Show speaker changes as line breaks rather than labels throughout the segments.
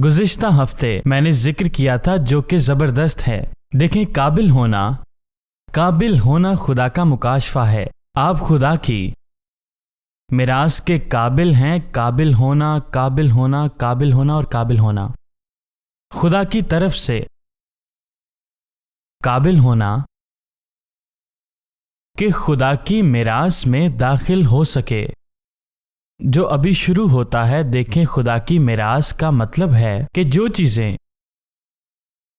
گزشتہ ہفتے میں نے ذکر کیا تھا جو کہ زبردست ہے۔ دیکھیں، قابل ہونا خدا کا مکاشفہ ہے۔ آپ خدا کی میراث کے قابل ہیں۔ قابل ہونا اور قابل ہونا خدا کی طرف سے قابل ہونا کہ خدا کی میراث میں داخل ہو سکے، جو ابھی شروع ہوتا ہے۔ دیکھیں، خدا کی میراث کا مطلب ہے کہ جو چیزیں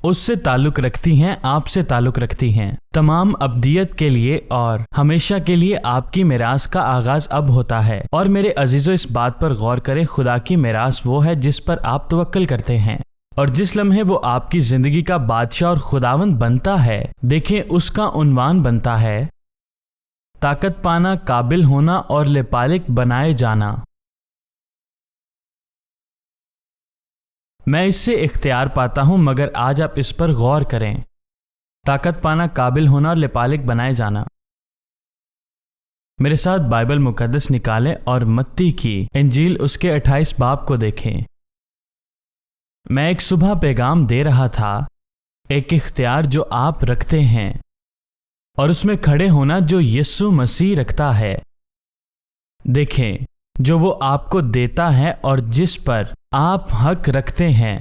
اس سے تعلق رکھتی ہیں، آپ سے تعلق رکھتی ہیں، تمام ابدیت کے لیے اور ہمیشہ کے لیے آپ کی میراث کا آغاز اب ہوتا ہے۔ اور میرے عزیزو، اس بات پر غور کریں، خدا کی میراث وہ ہے جس پر آپ توکل کرتے ہیں، اور جس لمحے وہ آپ کی زندگی کا بادشاہ اور خداوند بنتا ہے، دیکھیں اس کا عنوان بنتا ہے طاقت پانا، قابل ہونا اور لپالک بنائے جانا۔ میں اس سے اختیار پاتا ہوں، مگر آج آپ اس پر غور کریں۔ طاقت پانا، قابل ہونا اور لپالک بنائے جانا۔ میرے ساتھ بائبل مقدس نکالیں اور متی کی انجیل اس کے 28 باب کو دیکھیں۔ میں ایک صبح پیغام دے رہا تھا، ایک اختیار جو آپ رکھتے ہیں اور اس میں کھڑے ہونا جو یسوع مسیح رکھتا ہے۔ دیکھیں، جو وہ آپ کو دیتا ہے اور جس پر آپ حق رکھتے ہیں،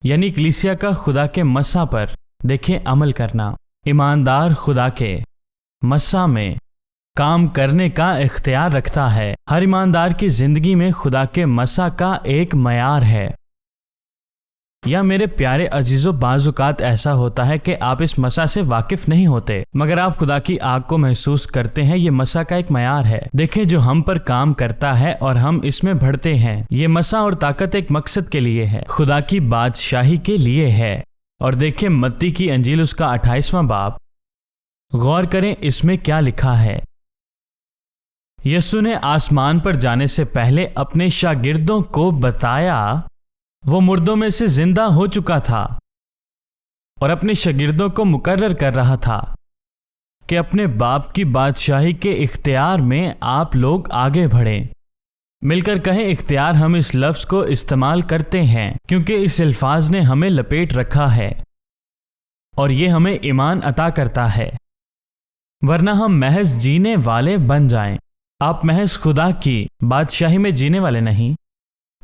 یعنی کلیسیا کا خدا کے مسا پر دیکھیں عمل کرنا۔ ایماندار خدا کے مسا میں کام کرنے کا اختیار رکھتا ہے۔ ہر ایماندار کی زندگی میں خدا کے مسا کا ایک معیار ہے۔ یا میرے پیارے عزیزو، بعض اوقات ایسا ہوتا ہے کہ آپ اس مسا سے واقف نہیں ہوتے، مگر آپ خدا کی آگ کو محسوس کرتے ہیں۔ یہ مسا کا ایک معیار ہے۔ دیکھیں، جو ہم پر کام کرتا ہے اور ہم اس میں بڑھتے ہیں، یہ مسا اور طاقت ایک مقصد کے لیے ہے، خدا کی بادشاہی کے لیے ہے۔ اور دیکھیں متی کی انجیل اس کا 28واں باب، غور کریں اس میں کیا لکھا ہے۔ یسوع نے آسمان پر جانے سے پہلے اپنے شاگردوں کو بتایا، وہ مردوں میں سے زندہ ہو چکا تھا اور اپنے شاگردوں کو مقرر کر رہا تھا کہ اپنے باپ کی بادشاہی کے اختیار میں آپ لوگ آگے بڑھیں۔ مل کر کہیں اختیار۔ ہم اس لفظ کو استعمال کرتے ہیں کیونکہ اس الفاظ نے ہمیں لپیٹ رکھا ہے اور یہ ہمیں ایمان عطا کرتا ہے، ورنہ ہم محض جینے والے بن جائیں۔ آپ محض خدا کی بادشاہی میں جینے والے نہیں،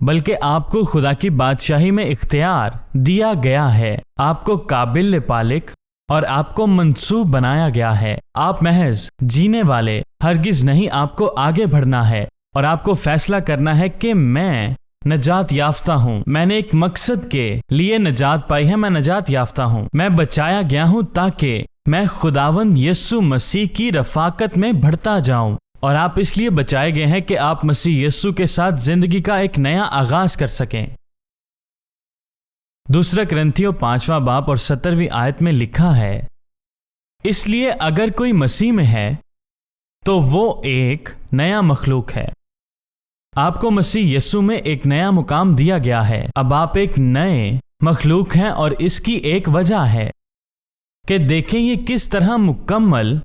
بلکہ آپ کو خدا کی بادشاہی میں اختیار دیا گیا ہے۔ آپ کو قابل لپالک اور آپ کو منسوب بنایا گیا ہے۔ آپ محض جینے والے ہرگز نہیں، آپ کو آگے بڑھنا ہے اور آپ کو فیصلہ کرنا ہے کہ میں نجات یافتہ ہوں۔ میں نے ایک مقصد کے لیے نجات پائی ہے، میں نجات یافتہ ہوں، میں بچایا گیا ہوں تاکہ میں خداوند یسوع مسیح کی رفاقت میں بڑھتا جاؤں۔ اور آپ اس لیے بچائے گئے ہیں کہ آپ مسیح یسوع کے ساتھ زندگی کا ایک نیا آغاز کر سکیں۔ دوسرا کرنتھیوں 5واں باب اور 17ویں آیت میں لکھا ہے، اس لیے اگر کوئی مسیح میں ہے تو وہ ایک نیا مخلوق ہے۔ آپ کو مسیح یسوع میں ایک نیا مقام دیا گیا ہے۔ اب آپ ایک نئے مخلوق ہیں، اور اس کی ایک وجہ ہے کہ دیکھیں یہ کس طرح مکمل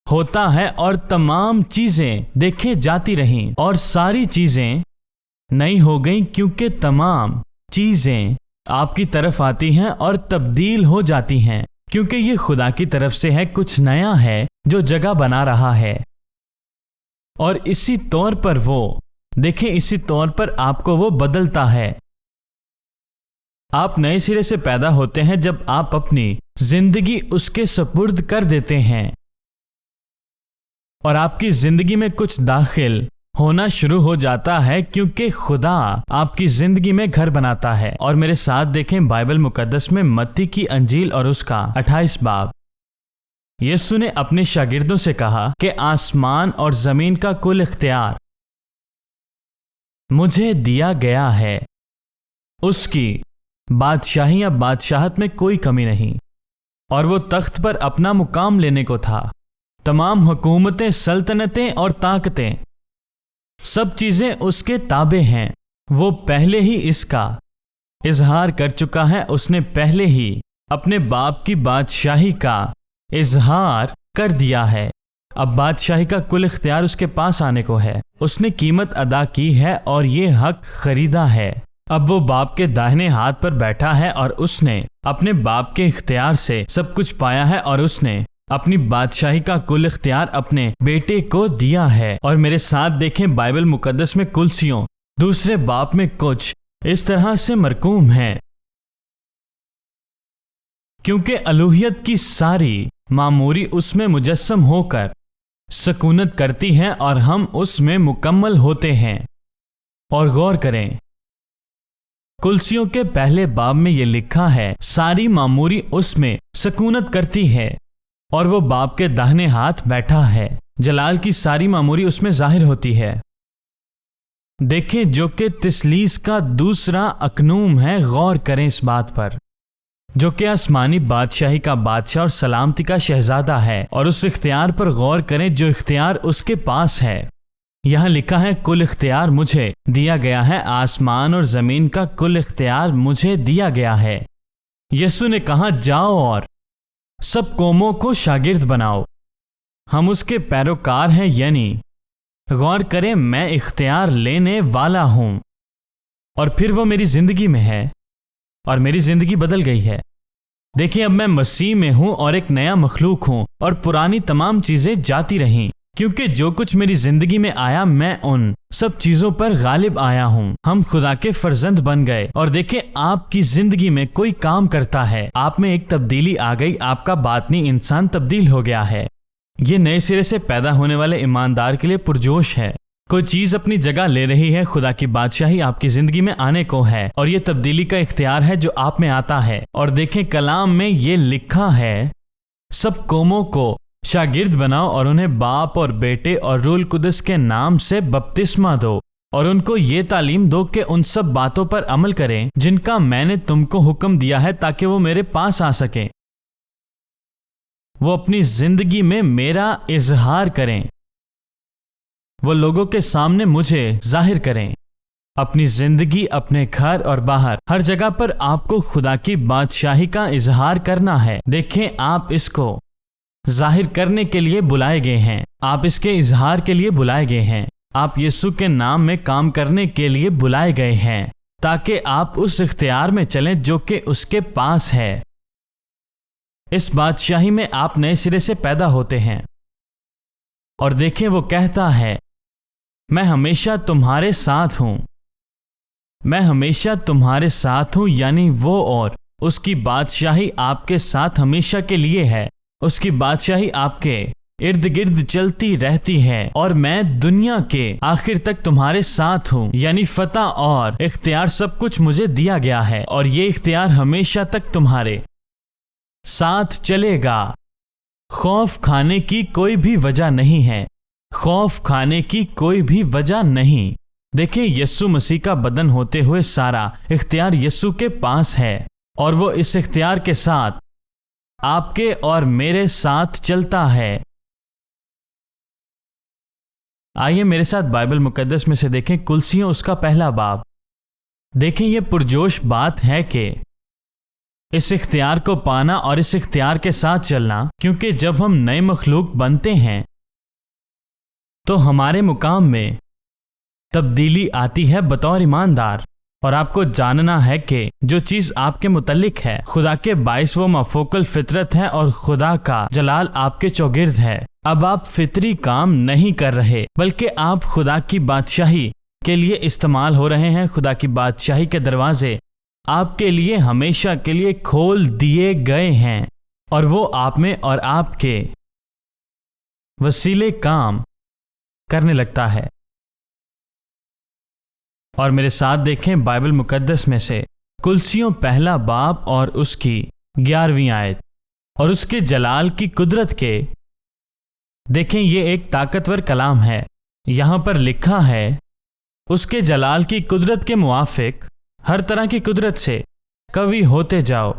ہوتا ہے، اور تمام چیزیں دیکھے جاتی رہیں اور ساری چیزیں نئی ہو گئیں، کیونکہ تمام چیزیں آپ کی طرف آتی ہیں اور تبدیل ہو جاتی ہیں، کیونکہ یہ خدا کی طرف سے ہے۔ کچھ نیا ہے جو جگہ بنا رہا ہے، اور اسی طور پر آپ کو وہ بدلتا ہے۔ آپ نئے سرے سے پیدا ہوتے ہیں جب آپ اپنی زندگی اس کے سپرد کر دیتے ہیں، اور آپ کی زندگی میں کچھ داخل ہونا شروع ہو جاتا ہے، کیونکہ خدا آپ کی زندگی میں گھر بناتا ہے۔ اور میرے ساتھ دیکھیں بائبل مقدس میں متی کی انجیل اور اس کا 28 باب۔ یسوع نے اپنے شاگردوں سے کہا کہ آسمان اور زمین کا کل اختیار مجھے دیا گیا ہے۔ اس کی بادشاہی یا بادشاہت میں کوئی کمی نہیں، اور وہ تخت پر اپنا مقام لینے کو تھا۔ تمام حکومتیں، سلطنتیں اور طاقتیں، سب چیزیں اس کے تابع ہیں۔ وہ پہلے ہی اس کا اظہار کر چکا ہے۔ اس نے پہلے ہی اپنے باپ کی بادشاہی کا اظہار کر دیا ہے۔ اب بادشاہی کا کل اختیار اس کے پاس آنے کو ہے۔ اس نے قیمت ادا کی ہے اور یہ حق خریدا ہے۔ اب وہ باپ کے داہنے ہاتھ پر بیٹھا ہے اور اس نے اپنے باپ کے اختیار سے سب کچھ پایا ہے اور اس نے اپنی بادشاہی کا کل اختیار اپنے بیٹے کو دیا ہے۔ اور میرے ساتھ دیکھیں بائبل مقدس میں کلسیوں دوسرے باپ میں کچھ اس طرح سے مرقوم ہیں، کیونکہ الوہیت کی ساری معموری اس میں مجسم ہو کر سکونت کرتی ہے اور ہم اس میں مکمل ہوتے ہیں۔ اور غور کریں، کلسیوں کے پہلے باب میں یہ لکھا ہے ساری معموری اس میں سکونت کرتی ہے اور وہ باپ کے داہنے ہاتھ بیٹھا ہے۔ جلال کی ساری معموری اس میں ظاہر ہوتی ہے۔ دیکھیں جو کہ تثلیث کا دوسرا اکنوم ہے، غور کریں اس بات پر، جو کہ آسمانی بادشاہی کا بادشاہ اور سلامتی کا شہزادہ ہے، اور اس اختیار پر غور کریں جو اختیار اس کے پاس ہے۔ یہاں لکھا ہے کل اختیار مجھے دیا گیا ہے، آسمان اور زمین کا کل اختیار مجھے دیا گیا ہے۔ یسوع نے کہا جاؤ اور سب قوموں کو شاگرد بناؤ۔ ہم اس کے پیروکار ہیں، یعنی غور کریں میں اختیار لینے والا ہوں، اور پھر وہ میری زندگی میں ہے اور میری زندگی بدل گئی ہے۔ دیکھیں اب میں مسیح میں ہوں اور ایک نیا مخلوق ہوں، اور پرانی تمام چیزیں جاتی رہیں، کیونکہ جو کچھ میری زندگی میں آیا میں ان سب چیزوں پر غالب آیا ہوں۔ ہم خدا کے فرزند بن گئے، اور دیکھیں آپ کی زندگی میں کوئی کام کرتا ہے، آپ میں ایک تبدیلی آ گئی، آپ کا باطنی انسان تبدیل ہو گیا ہے۔ یہ نئے سرے سے پیدا ہونے والے ایماندار کے لیے پرجوش ہے۔ کوئی چیز اپنی جگہ لے رہی ہے، خدا کی بادشاہی آپ کی زندگی میں آنے کو ہے، اور یہ تبدیلی کا اختیار ہے جو آپ میں آتا ہے۔ اور دیکھیں کلام میں یہ لکھا ہے سب قوموں کو شاگرد بناؤ اور انہیں باپ اور بیٹے اور روح القدس کے نام سے بپتسمہ دو، اور ان کو یہ تعلیم دو کہ ان سب باتوں پر عمل کریں جن کا میں نے تم کو حکم دیا ہے، تاکہ وہ میرے پاس آ سکیں، وہ اپنی زندگی میں میرا اظہار کریں، وہ لوگوں کے سامنے مجھے ظاہر کریں۔ اپنی زندگی، اپنے گھر اور باہر ہر جگہ پر آپ کو خدا کی بادشاہی کا اظہار کرنا ہے۔ دیکھیں آپ اس کو ظاہر کرنے کے لیے بلائے گئے ہیں، آپ اس کے اظہار کے لیے بلائے گئے ہیں، آپ یسوع کے نام میں کام کرنے کے لیے بلائے گئے ہیں، تاکہ آپ اس اختیار میں چلیں جو کہ اس کے پاس ہے۔ اس بادشاہی میں آپ نئے سرے سے پیدا ہوتے ہیں۔ اور دیکھیں وہ کہتا ہے میں ہمیشہ تمہارے ساتھ ہوں، میں ہمیشہ تمہارے ساتھ ہوں، یعنی وہ اور اس کی بادشاہی آپ کے ساتھ ہمیشہ کے لیے ہے۔ اس کی بادشاہی آپ کے ارد گرد چلتی رہتی ہے، اور میں دنیا کے آخر تک تمہارے ساتھ ہوں، یعنی فتح اور اختیار سب کچھ مجھے دیا گیا ہے، اور یہ اختیار ہمیشہ تک تمہارے ساتھ چلے گا۔ خوف کھانے کی کوئی بھی وجہ نہیں ہے، خوف کھانے کی کوئی بھی وجہ نہیں۔ دیکھیں یسوع مسیح کا بدن ہوتے ہوئے سارا اختیار یسوع کے پاس ہے، اور وہ اس اختیار کے ساتھ آپ کے اور میرے ساتھ چلتا ہے۔ آئیے میرے ساتھ بائبل مقدس میں سے دیکھیں کلسیوں اس کا پہلا باب۔ دیکھیں یہ پرجوش بات ہے کہ اس اختیار کو پانا اور اس اختیار کے ساتھ چلنا، کیونکہ جب ہم نئے مخلوق بنتے ہیں تو ہمارے مقام میں تبدیلی آتی ہے بطور ایماندار، اور آپ کو جاننا ہے کہ جو چیز آپ کے متعلق ہے خدا کے باعث وہ مفوق الفطرت ہے، اور خدا کا جلال آپ کے چوگرد ہے۔ اب آپ فطری کام نہیں کر رہے، بلکہ آپ خدا کی بادشاہی کے لیے استعمال ہو رہے ہیں۔ خدا کی بادشاہی کے دروازے آپ کے لیے ہمیشہ کے لیے کھول دیے گئے ہیں، اور وہ آپ میں اور آپ کے وسیلے کام کرنے لگتا ہے۔ اور میرے ساتھ دیکھیں بائبل مقدس میں سے کلسیوں پہلا باب اور اس کی 11ویں آیت، اور اس کے جلال کی قدرت کے۔ دیکھیں یہ ایک طاقتور کلام ہے۔ یہاں پر لکھا ہے اس کے جلال کی قدرت کے موافق ہر طرح کی قدرت سے قوی ہوتے جاؤ،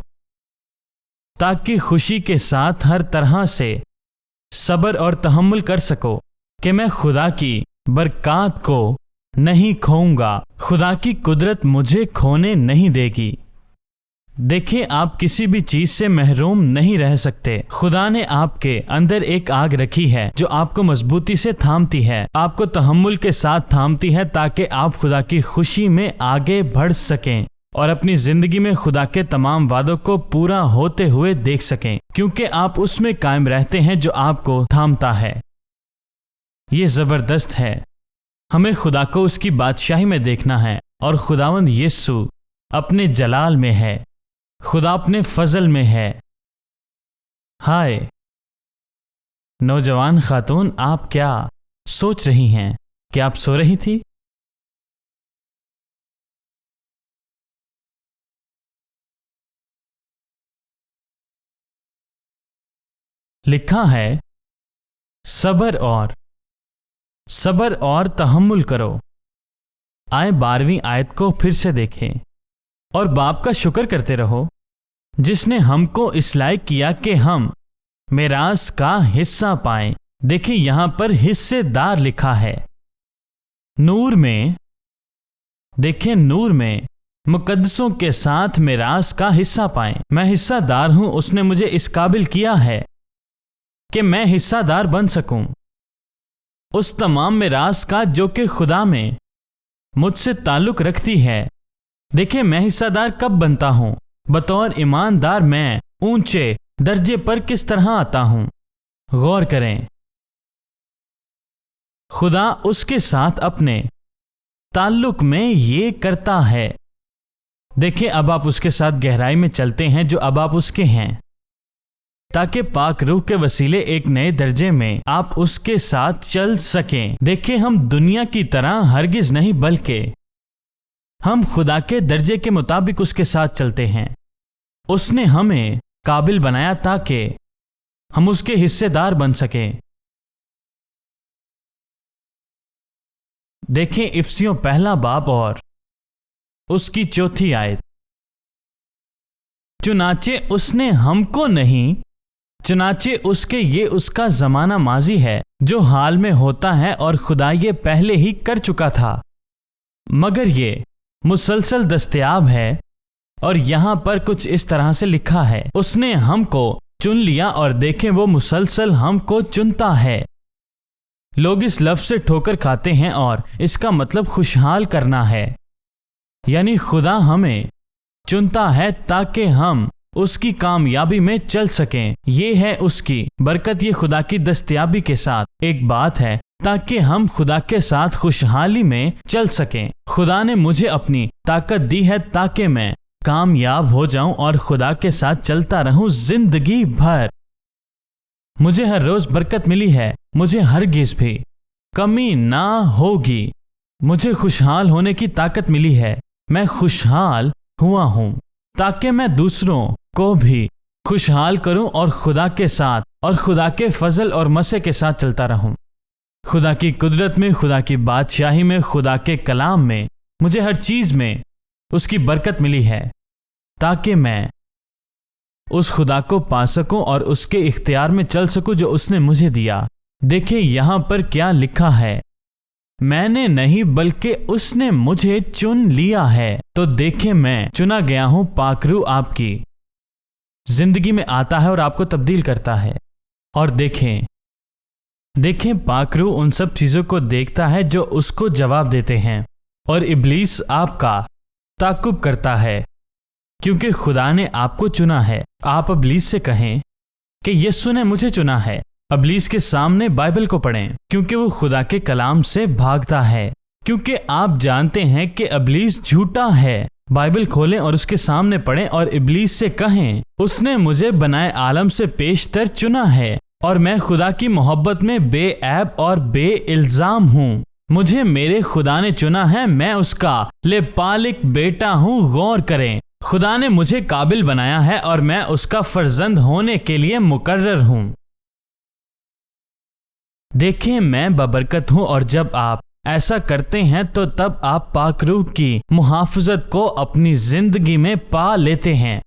تاکہ خوشی کے ساتھ ہر طرح سے صبر اور تحمل کر سکو، کہ میں خدا کی برکات کو نہیں کھوؤں گا۔ خدا کی قدرت مجھے کھونے نہیں دے گی۔ دیکھیں آپ کسی بھی چیز سے محروم نہیں رہ سکتے۔ خدا نے آپ کے اندر ایک آگ رکھی ہے جو آپ کو مضبوطی سے تھامتی ہے، آپ کو تحمل کے ساتھ تھامتی ہے تاکہ آپ خدا کی خوشی میں آگے بڑھ سکیں اور اپنی زندگی میں خدا کے تمام وعدوں کو پورا ہوتے ہوئے دیکھ سکیں، کیونکہ آپ اس میں قائم رہتے ہیں جو آپ کو تھامتا ہے۔ یہ زبردست ہے۔ ہمیں خدا کو اس کی بادشاہی میں دیکھنا ہے، اور خداوند یسوع اپنے جلال میں ہے، خدا اپنے فضل میں ہے۔ ہائے نوجوان خاتون، آپ کیا سوچ رہی ہیں؟ کیا آپ سو رہی تھی؟ لکھا ہے صبر اور تحمل کرو۔ آئے 12ویں آیت کو پھر سے دیکھیں۔ اور باپ کا شکر کرتے رہو جس نے ہم کو اس لائق کیا کہ ہم میراث کا حصہ پائیں۔ دیکھیں یہاں پر حصے دار لکھا ہے۔ نور میں مقدسوں کے ساتھ میراث کا حصہ پائیں۔ میں حصہ دار ہوں، اس نے مجھے اس قابل کیا ہے کہ میں حصہ دار بن سکوں اس تمام میراث کا جو کہ خدا میں مجھ سے تعلق رکھتی ہے۔ دیکھیں میں حصہ دار کب بنتا ہوں؟ بطور ایماندار میں اونچے درجے پر کس طرح آتا ہوں؟ غور کریں، خدا اس کے ساتھ اپنے تعلق میں یہ کرتا ہے۔ دیکھیں اب آپ اس کے ساتھ گہرائی میں چلتے ہیں جو اب آپ اس کے ہیں، تاکہ پاک روح کے وسیلے ایک نئے درجے میں آپ اس کے ساتھ چل سکیں۔ دیکھیں ہم دنیا کی طرح ہرگز نہیں، بلکہ ہم خدا کے درجے کے مطابق اس کے ساتھ چلتے ہیں۔ اس نے ہمیں قابل بنایا تاکہ ہم اس کے حصے دار بن سکیں۔ دیکھیں افسیوں 1 باب اور اس کی 4 آیت۔ چنانچہ اس نے ہم کو نہیں، چنانچہ اس کے یہ اس کا زمانہ ماضی ہے جو حال میں ہوتا ہے، اور خدا یہ پہلے ہی کر چکا تھا، مگر یہ مسلسل دستیاب ہے۔ اور یہاں پر کچھ اس طرح سے لکھا ہے، اس نے ہم کو چن لیا، اور دیکھیں وہ مسلسل ہم کو چنتا ہے۔ لوگ اس لفظ سے ٹھوکر کھاتے ہیں، اور اس کا مطلب خوشحال کرنا ہے، یعنی خدا ہمیں چنتا ہے تاکہ ہم اس کی کامیابی میں چل سکیں۔ یہ ہے اس کی برکت، یہ خدا کی دستیابی کے ساتھ ایک بات ہے تاکہ ہم خدا کے ساتھ خوشحالی میں چل سکیں۔ خدا نے مجھے اپنی طاقت دی ہے تاکہ میں کامیاب ہو جاؤں اور خدا کے ساتھ چلتا رہوں زندگی بھر۔ مجھے ہر روز برکت ملی ہے، مجھے ہرگز بھی کمی نہ ہوگی۔ مجھے خوشحال ہونے کی طاقت ملی ہے، میں خوشحال ہوا ہوں تاکہ میں دوسروں کو بھی خوشحال کروں، اور خدا کے ساتھ اور خدا کے فضل اور مسے کے ساتھ چلتا رہوں۔ خدا کی قدرت میں، خدا کی بادشاہی میں، خدا کے کلام میں، مجھے ہر چیز میں اس کی برکت ملی ہے تاکہ میں اس خدا کو پا سکوں اور اس کے اختیار میں چل سکوں جو اس نے مجھے دیا۔ دیکھیں یہاں پر کیا لکھا ہے، میں نے نہیں بلکہ اس نے مجھے چن لیا ہے۔ تو دیکھیں میں چنا گیا ہوں، پاک روح آپ کی زندگی میں آتا ہے اور آپ کو تبدیل کرتا ہے۔ اور دیکھیں پاک روح ان سب چیزوں کو دیکھتا ہے جو اس کو جواب دیتے ہیں، اور ابلیس آپ کا تعقب کرتا ہے کیونکہ خدا نے آپ کو چنا ہے۔ آپ ابلیس سے کہیں کہ یسوع نے مجھے چنا ہے۔ ابلیس کے سامنے بائبل کو پڑھیں کیونکہ وہ خدا کے کلام سے بھاگتا ہے، کیونکہ آپ جانتے ہیں کہ ابلیس جھوٹا ہے۔ بائبل کھولیں اور اس کے سامنے پڑھیں اور ابلیس سے کہیں، اس نے مجھے بنائے عالم سے پیشتر چنا ہے، اور میں خدا کی محبت میں بے عیب اور بے الزام ہوں۔ مجھے میرے خدا نے چنا ہے، میں اس کا لپالک بیٹا ہوں۔ غور کریں، خدا نے مجھے قابل بنایا ہے اور میں اس کا فرزند ہونے کے لیے مقرر ہوں۔ دیکھیں میں ببرکت ہوں، اور جب آپ ایسا کرتے ہیں تو تب آپ پاک روح کی محافظت کو اپنی زندگی میں پا لیتے ہیں،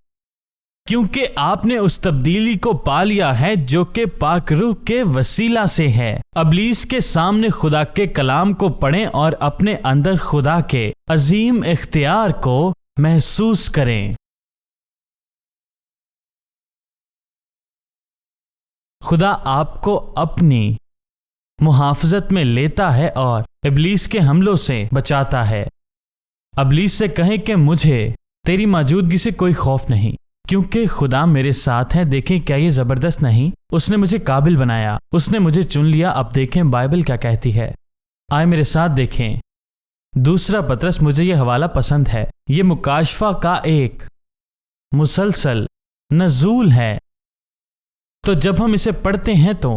کیونکہ آپ نے اس تبدیلی کو پا لیا ہے جو کہ پاک روح کے وسیلہ سے ہے۔ ابلیس کے سامنے خدا کے کلام کو پڑھیں اور اپنے اندر خدا کے عظیم اختیار کو محسوس کریں۔ خدا آپ کو اپنی محافظت میں لیتا ہے اور ابلیس کے حملوں سے بچاتا ہے۔ ابلیس سے کہیں کہ مجھے تیری موجودگی سے کوئی خوف نہیں، کیونکہ خدا میرے ساتھ ہے۔ دیکھیں کیا یہ زبردست نہیں؟ اس نے مجھے قابل بنایا، اس نے مجھے چن لیا۔ اب دیکھیں بائبل کیا کہتی ہے، آئے میرے ساتھ دیکھیں۔ دوسرا پطرس، مجھے یہ حوالہ پسند ہے، یہ مکاشفہ کا ایک مسلسل نزول ہے۔ تو جب ہم اسے پڑھتے ہیں تو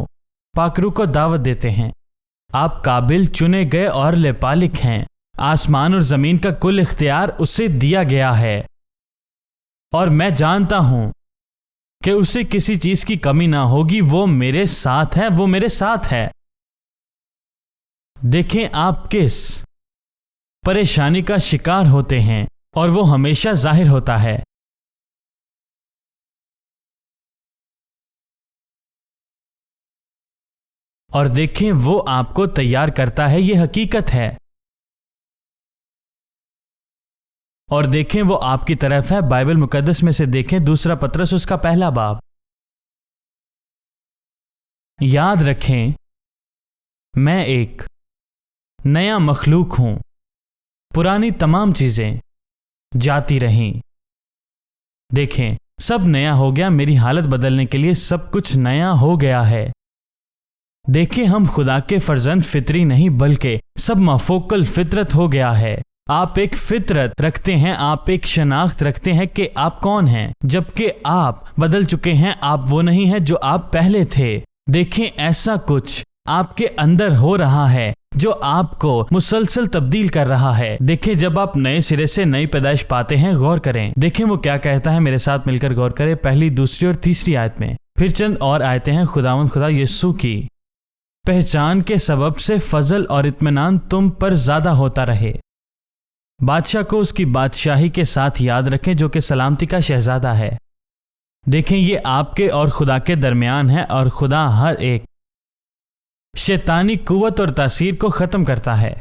پاک روح کو دعوت دیتے ہیں، آپ قابل، چنے گئے اور لپالک ہیں۔ آسمان اور زمین کا کل اختیار اسے دیا گیا ہے، اور میں جانتا ہوں کہ اسے کسی چیز کی کمی نہ ہوگی۔ وہ میرے ساتھ ہے، وہ میرے ساتھ ہے۔ دیکھیں آپ کس پریشانی کا شکار ہوتے ہیں، اور وہ ہمیشہ ظاہر ہوتا ہے۔ اور دیکھیں وہ آپ کو تیار کرتا ہے، یہ حقیقت ہے۔ اور دیکھیں وہ آپ کی طرف ہے۔ بائبل مقدس میں سے دیکھیں دوسرا پطرس اس کا پہلا باب۔ یاد رکھیں میں ایک نیا مخلوق ہوں، پرانی تمام چیزیں جاتی رہیں۔ دیکھیں سب نیا ہو گیا، میری حالت بدلنے کے لیے سب کچھ نیا ہو گیا ہے۔ دیکھیں ہم خدا کے فرزند فطری نہیں بلکہ سب مافوق الفطرت ہو گیا ہے۔ آپ ایک فطرت رکھتے ہیں، آپ ایک شناخت رکھتے ہیں کہ آپ کون ہیں، جبکہ آپ بدل چکے ہیں، آپ وہ نہیں ہیں جو آپ پہلے تھے۔ دیکھیں ایسا کچھ آپ کے اندر ہو رہا ہے جو آپ کو مسلسل تبدیل کر رہا ہے۔ دیکھیں جب آپ نئے سرے سے نئی پیدائش پاتے ہیں، غور کریں، دیکھیں وہ کیا کہتا ہے، میرے ساتھ مل کر غور کریں، پہلی، دوسری اور تیسری آیت میں۔ پھر چند اور آیتیں ہیں۔ خداوند خدا یسوع کی پہچان کے سبب سے فضل اور اطمینان تم پر زیادہ ہوتا رہے۔ بادشاہ کو اس کی بادشاہی کے ساتھ یاد رکھیں جو کہ سلامتی کا شہزادہ ہے۔ دیکھیں یہ آپ کے اور خدا کے درمیان ہے، اور خدا ہر ایک شیطانی قوت اور تاثیر کو ختم کرتا ہے۔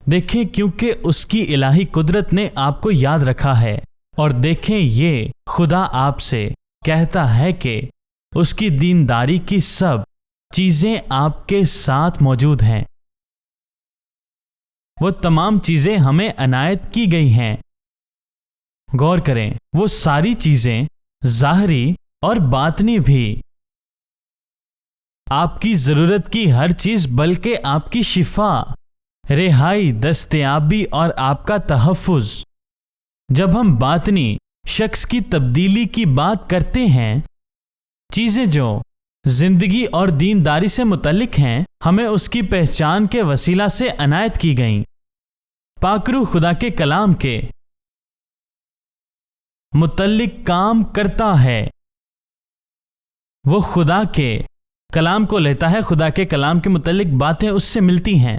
دیکھیں کیونکہ اس کی الہی قدرت نے آپ کو یاد رکھا ہے۔ اور دیکھیں یہ خدا آپ سے کہتا ہے کہ اس کی دینداری کی سب چیزیں آپ کے ساتھ موجود ہیں۔ وہ تمام چیزیں ہمیں عنایت کی گئی ہیں۔ غور کریں وہ ساری چیزیں، ظاہری اور باطنی بھی، آپ کی ضرورت کی ہر چیز، بلکہ آپ کی شفا، رہائی، دستیابی اور آپ کا تحفظ۔ جب ہم باطنی شخص کی تبدیلی کی بات کرتے ہیں، چیزیں جو زندگی اور دینداری سے متعلق ہیں، ہمیں اس کی پہچان کے وسیلہ سے عنایت کی گئیں۔ پاک روح خدا کے کلام کے متعلق کام کرتا ہے۔ وہ خدا کے کلام کو لیتا ہے، خدا کے کلام کے متعلق باتیں اس سے ملتی ہیں۔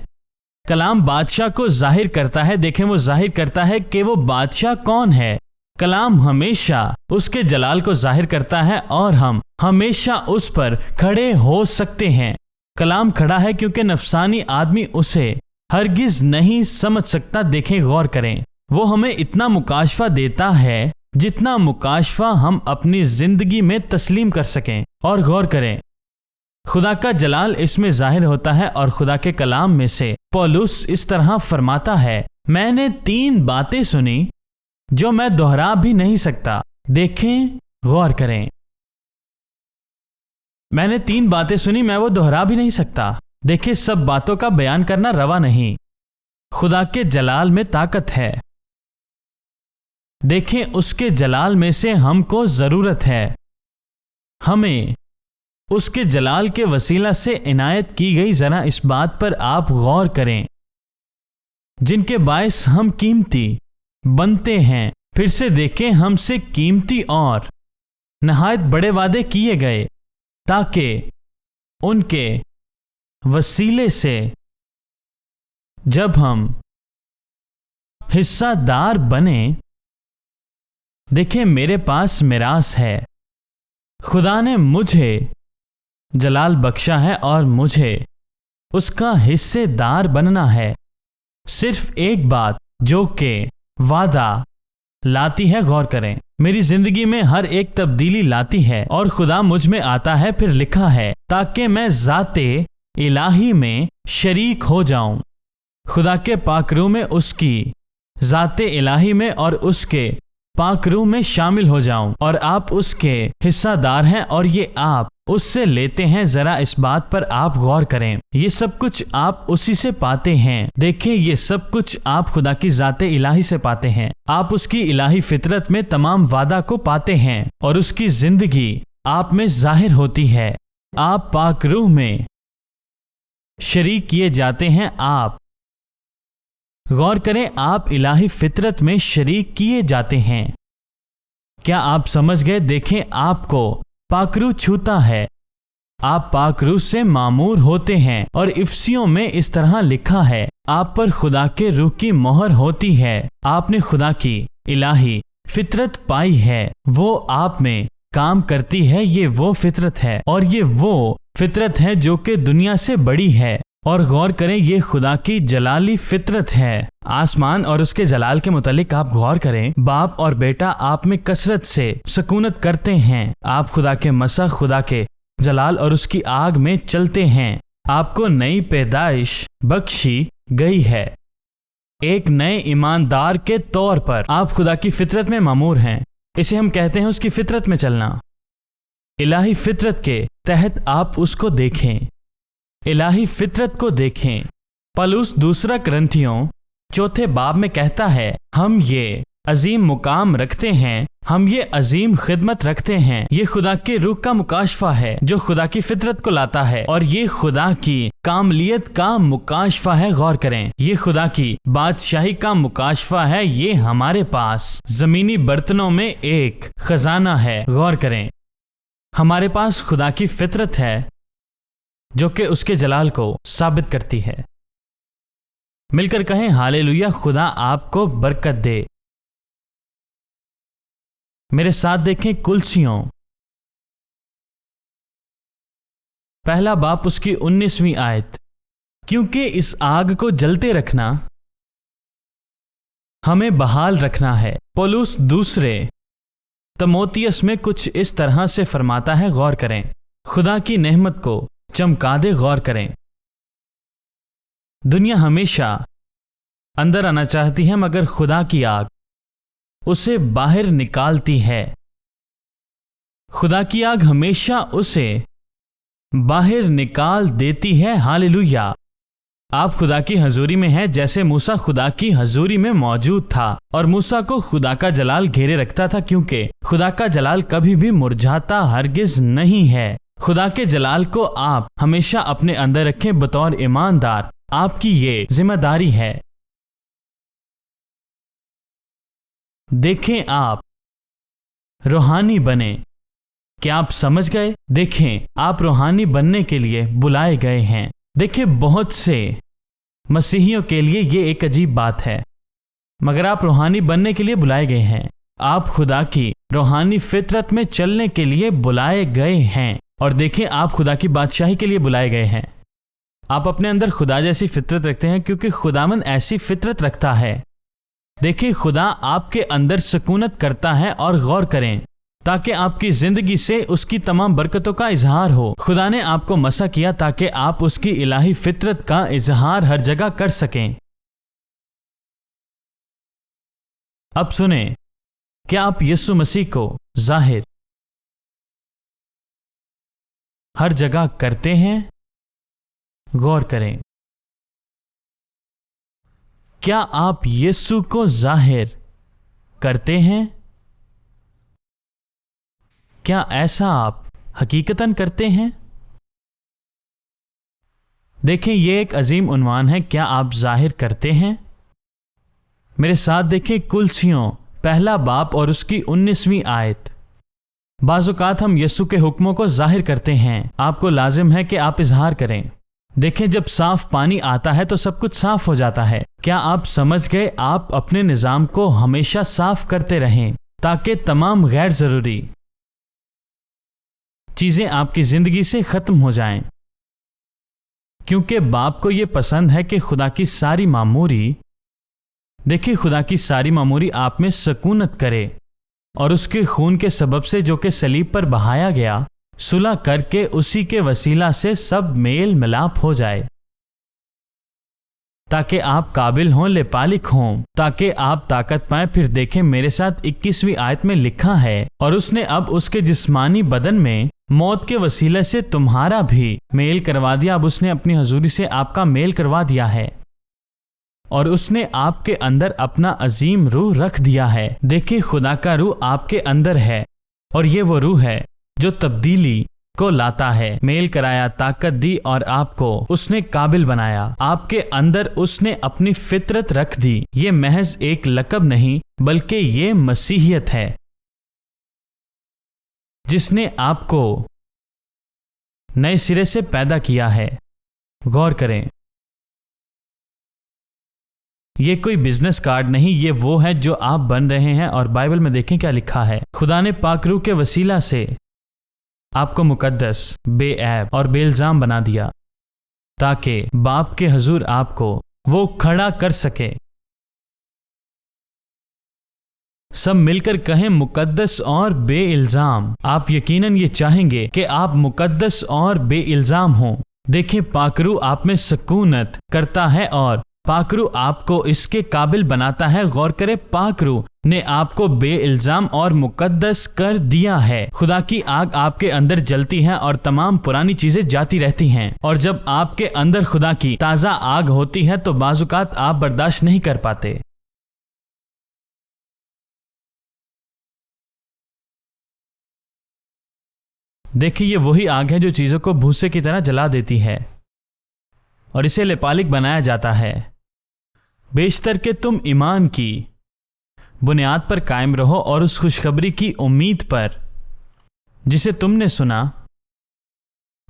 کلام بادشاہ کو ظاہر کرتا ہے۔ دیکھیں وہ ظاہر کرتا ہے کہ وہ بادشاہ کون ہے۔ کلام ہمیشہ اس کے جلال کو ظاہر کرتا ہے، اور ہم ہمیشہ اس پر کھڑے ہو سکتے ہیں۔ کلام کھڑا ہے کیونکہ نفسانی آدمی اسے ہرگز نہیں سمجھ سکتا۔ دیکھیں غور کریں وہ ہمیں اتنا مکاشفہ دیتا ہے جتنا مکاشفہ ہم اپنی زندگی میں تسلیم کر سکیں۔ اور غور کریں خدا کا جلال اس میں ظاہر ہوتا ہے، اور خدا کے کلام میں سے پولس اس طرح فرماتا ہے، میں نے 3 باتیں سنی جو میں دہرا بھی نہیں سکتا۔ دیکھیں غور کریں میں نے 3 باتیں سنی، میں وہ دہرا بھی نہیں سکتا۔ دیکھیں سب باتوں کا بیان کرنا روا نہیں۔ خدا کے جلال میں طاقت ہے۔ دیکھیں اس کے جلال میں سے ہم کو ضرورت ہے۔ ہمیں اس کے جلال کے وسیلہ سے عنایت کی گئی، ذرا اس بات پر آپ غور کریں، جن کے باعث ہم قیمتی بنتے ہیں۔ پھر سے دیکھیں ہم سے قیمتی اور نہایت بڑے وعدے کیے گئے، تاکہ ان کے وسیلے سے جب ہم حصہ دار بنیں۔ دیکھیں میرے پاس میراث ہے، خدا نے مجھے جلال بخشا ہے اور مجھے اس کا حصے دار بننا ہے۔ صرف ایک بات جو کہ وعدہ لاتی ہے، غور کریں۔ میری زندگی میں ہر ایک تبدیلی لاتی ہے اور خدا مجھ میں آتا ہے، پھر لکھا ہے تاکہ میں ذات الہی میں شریک ہو جاؤں۔ خدا کے پاک روح میں، اس کی ذات الہی میں اور اس کے پاک روح میں شامل ہو جاؤں، اور آپ اس کے حصہ دار ہیں اور یہ آپ اس سے لیتے ہیں۔ ذرا اس بات پر آپ غور کریں، یہ سب کچھ آپ اسی سے پاتے ہیں۔ دیکھیں، یہ سب کچھ آپ خدا کی ذات الہی سے پاتے ہیں۔ آپ اس کی الہی فطرت میں تمام وعدہ کو پاتے ہیں اور اس کی زندگی آپ میں ظاہر ہوتی ہے۔ آپ پاک روح میں شریک کیے جاتے ہیں۔ آپ غور کریں، آپ الہی فطرت میں شریک کیے جاتے ہیں۔ کیا آپ سمجھ گئے؟ دیکھیں، آپ کو پاک روح چھوتا ہے، آپ پاک روح سے معمور ہوتے ہیں، اور افسیوں میں اس طرح لکھا ہے آپ پر خدا کے روح کی مہر ہوتی ہے۔ آپ نے خدا کی الہی فطرت پائی ہے، وہ آپ میں کام کرتی ہے۔ یہ وہ فطرت ہے، اور یہ وہ فطرت ہے جو کہ دنیا سے بڑی ہے۔ اور غور کریں، یہ خدا کی جلالی فطرت ہے۔ آسمان اور اس کے جلال کے متعلق آپ غور کریں، باپ اور بیٹا آپ میں کثرت سے سکونت کرتے ہیں۔ آپ خدا کے مسح، خدا کے جلال اور اس کی آگ میں چلتے ہیں۔ آپ کو نئی پیدائش بخشی گئی ہے۔ ایک نئے ایماندار کے طور پر آپ خدا کی فطرت میں مامور ہیں۔ اسے ہم کہتے ہیں اس کی فطرت میں چلنا۔ الہی فطرت کے تحت آپ اس کو دیکھیں، الہی فطرت کو دیکھیں۔ پولس دوسرا کرنتھیوں 4 باب میں کہتا ہے، ہم یہ عظیم مقام رکھتے ہیں، ہم یہ عظیم خدمت رکھتے ہیں۔ یہ خدا کے روح کا مکاشفہ ہے جو خدا کی فطرت کو لاتا ہے، اور یہ خدا کی کاملیت کا مکاشفہ ہے۔ غور کریں، یہ خدا کی بادشاہی کا مکاشفہ ہے۔ یہ ہمارے پاس زمینی برتنوں میں ایک خزانہ ہے۔ غور کریں، ہمارے پاس خدا کی فطرت ہے جو کہ اس کے جلال کو ثابت کرتی ہے۔ مل کر کہیں ہاللویا! خدا آپ کو برکت دے۔ میرے ساتھ دیکھیں کلسیوں 1 باب اس کی 19ویں آیت، کیونکہ اس آگ کو جلتے رکھنا ہمیں بحال رکھنا ہے۔ پولس دوسرے تموتیس میں کچھ اس طرح سے فرماتا ہے، غور کریں، خدا کی نعمت کو چمکا دے۔ غور کریں، دنیا ہمیشہ اندر آنا چاہتی ہے، مگر خدا کی آگ اسے باہر نکالتی ہے۔ خدا کی آگ ہمیشہ اسے باہر نکال دیتی ہے۔ ہاللویا! آپ خدا کی حضوری میں ہیں، جیسے موسیٰ خدا کی حضوری میں موجود تھا، اور موسیٰ کو خدا کا جلال گھیرے رکھتا تھا، کیونکہ خدا کا جلال کبھی بھی مرجھاتا ہرگز نہیں ہے۔ خدا کے جلال کو آپ ہمیشہ اپنے اندر رکھیں بطور ایماندار۔ آپ کی یہ ذمہ داری ہے۔ دیکھیں، آپ روحانی بنیں۔ کیا آپ سمجھ گئے؟ دیکھیں، آپ روحانی بننے کے لیے بلائے گئے ہیں۔ دیکھیں، بہت سے مسیحیوں کے لیے یہ ایک عجیب بات ہے، مگر آپ روحانی بننے کے لیے بلائے گئے ہیں۔ آپ خدا کی روحانی فطرت میں چلنے کے لیے بلائے گئے ہیں، اور دیکھیں، آپ خدا کی بادشاہی کے لیے بلائے گئے ہیں۔ آپ اپنے اندر خدا جیسی فطرت رکھتے ہیں، کیونکہ خداوند ایسی فطرت رکھتا ہے۔ دیکھیں، خدا آپ کے اندر سکونت کرتا ہے، اور غور کریں، تاکہ آپ کی زندگی سے اس کی تمام برکتوں کا اظہار ہو۔ خدا نے آپ کو مسح کیا تاکہ آپ اس کی الہی فطرت کا اظہار ہر جگہ کر سکیں۔ اب سنیں، کیا آپ یسوع مسیح کو ظاہر ہر جگہ کرتے ہیں؟ غور کریں، کیا آپ یسوع کو ظاہر کرتے ہیں؟ کیا ایسا آپ حقیقتاً کرتے ہیں؟ دیکھیں، یہ ایک عظیم عنوان ہے، کیا آپ ظاہر کرتے ہیں؟ میرے ساتھ دیکھیں کلسیوں 1 باب اور اس کی 19ویں آیت۔ بعض اوقات ہم یسوع کے حکموں کو ظاہر کرتے ہیں، آپ کو لازم ہے کہ آپ اظہار کریں۔ دیکھیں، جب صاف پانی آتا ہے تو سب کچھ صاف ہو جاتا ہے۔ کیا آپ سمجھ گئے؟ آپ اپنے نظام کو ہمیشہ صاف کرتے رہیں تاکہ تمام غیر ضروری چیزیں آپ کی زندگی سے ختم ہو جائیں، کیونکہ باپ کو یہ پسند ہے کہ خدا کی ساری معموری دیکھیے خدا کی ساری معموری آپ میں سکونت کرے اور اس کے خون کے سبب سے جو کہ صلیب پر بہایا گیا صلح کر کے اسی کے وسیلہ سے سب میل ملاپ ہو جائے، تاکہ آپ قابل ہوں، لپالک ہوں، تاکہ آپ طاقت پائیں۔ پھر دیکھیں میرے ساتھ 21ویں آیت میں لکھا ہے، اور اس نے اب اس کے جسمانی بدن میں موت کے وسیلے سے تمہارا بھی میل کروا دیا۔ اب اس نے اپنی حضوری سے آپ کا میل کروا دیا ہے، اور اس نے آپ کے اندر اپنا عظیم روح رکھ دیا ہے۔ دیکھیں خدا کا روح آپ کے اندر ہے، اور یہ وہ روح ہے جو تبدیلی کو لاتا ہے۔ میل کرایا، طاقت دی، اور آپ کو اس نے قابل بنایا۔ آپ کے اندر اس نے اپنی فطرت رکھ دی۔ یہ محض ایک لقب نہیں بلکہ یہ مسیحیت ہے جس نے آپ کو نئے سرے سے پیدا کیا ہے۔ غور کریں، یہ کوئی بزنس کارڈ نہیں، یہ وہ ہے جو آپ بن رہے ہیں۔ اور بائبل میں دیکھیں کیا لکھا ہے، خدا نے پاک روح کے وسیلہ سے آپ کو مقدس، بے عیب اور بے الزام بنا دیا، تاکہ باپ کے حضور آپ کو وہ کھڑا کر سکے۔ سب مل کر کہیں مقدس اور بے الزام۔ آپ یقیناً یہ چاہیں گے کہ آپ مقدس اور بے الزام ہوں۔ دیکھیں پاک روح آپ میں سکونت کرتا ہے اور پاک روح آپ کو اس کے قابل بناتا ہے۔ غور کرے، پاک روح نے آپ کو بے الزام اور مقدس کر دیا ہے۔ خدا کی آگ آپ کے اندر جلتی ہے اور تمام پرانی چیزیں جاتی رہتی ہیں، اور جب آپ کے اندر خدا کی تازہ آگ ہوتی ہے تو بعض اوقات آپ برداشت نہیں کر پاتے۔ دیکھیے یہ وہی آگ ہے جو چیزوں کو بھوسے کی طرح جلا دیتی ہے، اور اسے لپالک بنایا جاتا ہے۔ بیشتر کہ تم ایمان کی بنیاد پر قائم رہو اور اس خوشخبری کی امید پر جسے تم نے سنا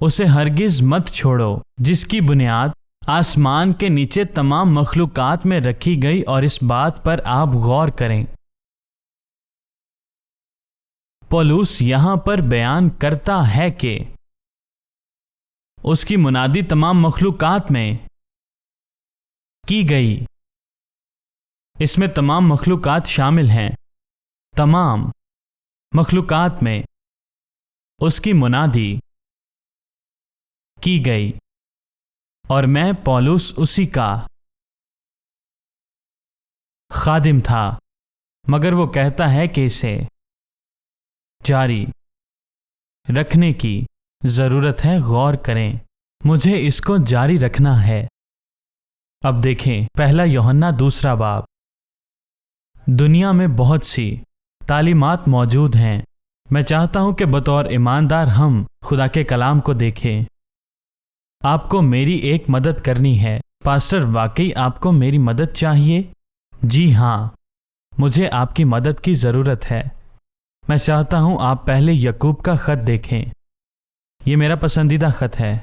اسے ہرگز مت چھوڑو، جس کی بنیاد آسمان کے نیچے تمام مخلوقات میں رکھی گئی۔ اور اس بات پر آپ غور کریں، پولس یہاں پر بیان کرتا ہے کہ اس کی منادی تمام مخلوقات میں کی گئی۔ اس میں تمام مخلوقات شامل ہیں، تمام مخلوقات میں اس کی منادی کی گئی، اور میں پولس اسی کا خادم تھا، مگر وہ کہتا ہے کہ اسے جاری رکھنے کی ضرورت ہے۔ غور کریں، مجھے اس کو جاری رکھنا ہے۔ اب دیکھیں پہلا یوحنا 2 باب۔ دنیا میں بہت سی تعلیمات موجود ہیں۔ میں چاہتا ہوں کہ بطور ایماندار ہم خدا کے کلام کو دیکھیں۔ آپ کو میری ایک مدد کرنی ہے۔ پاسٹر واقعی آپ کو میری مدد چاہیے؟ جی ہاں، مجھے آپ کی مدد کی ضرورت ہے۔ میں چاہتا ہوں آپ پہلے یعقوب کا خط دیکھیں۔ یہ میرا پسندیدہ خط ہے۔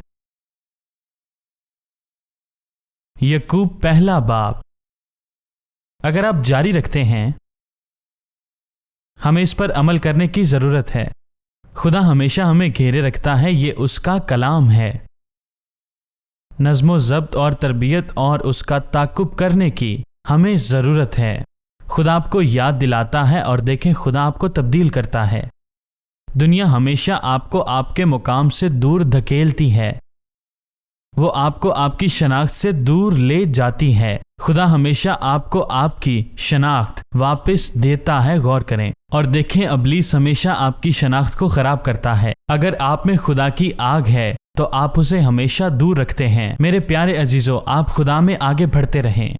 یعقوب 1 باب۔ اگر آپ جاری رکھتے ہیں، ہمیں اس پر عمل کرنے کی ضرورت ہے۔ خدا ہمیشہ ہمیں گھیرے رکھتا ہے، یہ اس کا کلام ہے۔ نظم و ضبط اور تربیت اور اس کا تعاقب کرنے کی ہمیں ضرورت ہے۔ خدا آپ کو یاد دلاتا ہے، اور دیکھیں خدا آپ کو تبدیل کرتا ہے۔ دنیا ہمیشہ آپ کو آپ کے مقام سے دور دھکیلتی ہے، وہ آپ کو آپ کی شناخت سے دور لے جاتی ہے۔ خدا ہمیشہ آپ کو آپ کی شناخت واپس دیتا ہے۔ غور کریں اور دیکھیں ابلیس ہمیشہ آپ کی شناخت کو خراب کرتا ہے۔ اگر آپ میں خدا کی آگ ہے تو آپ اسے ہمیشہ دور رکھتے ہیں۔ میرے پیارے عزیزو، آپ خدا میں آگے بڑھتے رہیں۔